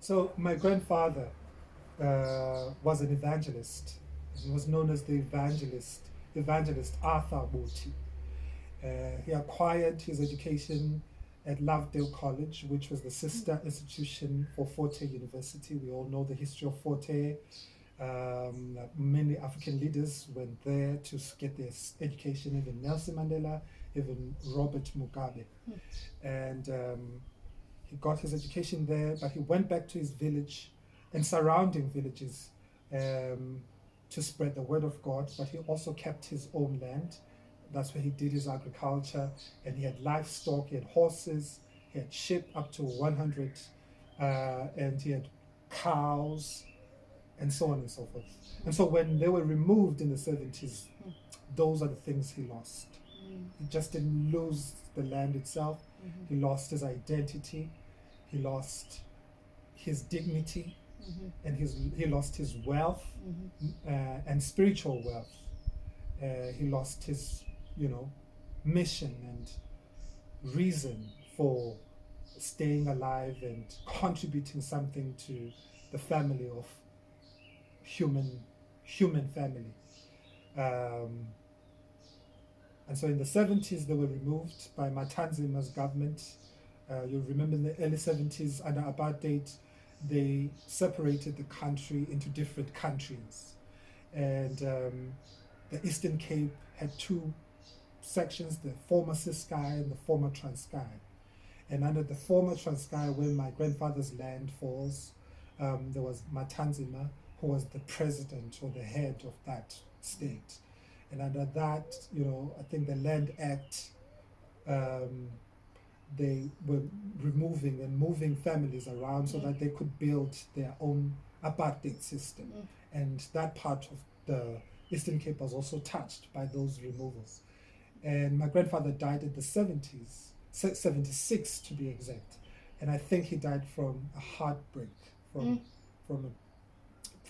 So my grandfather was an evangelist. He was known as the evangelist Arthur Boti. He acquired his education at Lovedale College, which was the sister institution for Forte University. We all know the history of Forte. Many African leaders went there to get their education, even Nelson Mandela, even Robert Mugabe. And he got his education there, but he went back to his village and surrounding villages to spread the word of God, but he also kept his own land. That's where he did his agriculture, and he had livestock, he had horses, he had sheep up to 100, and he had cows, and so on and so forth. And so when they were removed in the 70s, those are the things he lost. He just didn't lose the land itself, he lost his identity, he lost his dignity, and he lost his wealth and spiritual wealth. He lost his, mission and reason for staying alive and contributing something to the family of human family. And so in the 70s, they were removed by Matanzima's government. You'll remember in the early 70s, under apartheid, they separated the country into different countries. And the Eastern Cape had two sections, the former Ciskei and the former Transkei. And under the former Transkei, where my grandfather's land falls, there was Matanzima, who was the president or the head of that state. And under that, I think the Land Act, they were removing and moving families around so that they could build their own apartheid system. And that part of the Eastern Cape was also touched by those removals. And my grandfather died in the 70s, 76 to be exact. And I think he died from a heartbreak, from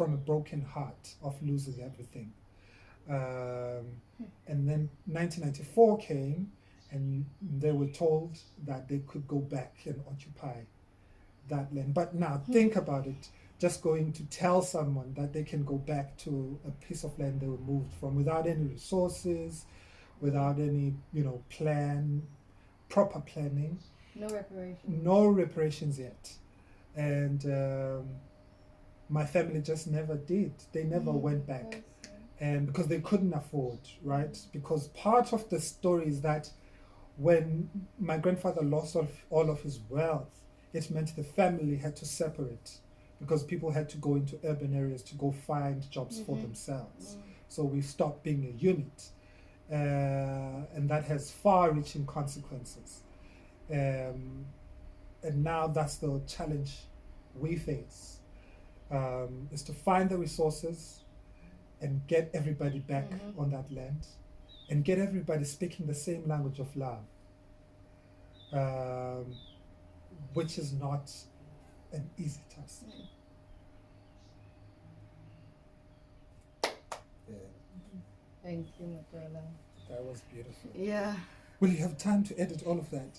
a broken heart of losing everything. And then 1994 came, and they were told that they could go back and occupy that land. But now think about it, just going to tell someone that they can go back to a piece of land they were moved from without any resources, without any, proper planning. No reparations yet. And my family just never did. They never went back. And because they couldn't afford, right? Because part of the story is that when my grandfather lost all of his wealth, it meant the family had to separate because people had to go into urban areas to go find jobs for themselves. So we stopped being a unit. And that has far-reaching consequences. And now that's the challenge we face, is to find the resources and get everybody back on that land and get everybody speaking the same language of love, which is not an easy task. Thank you, Makola. That was beautiful. Yeah. Will you have time to edit all of that?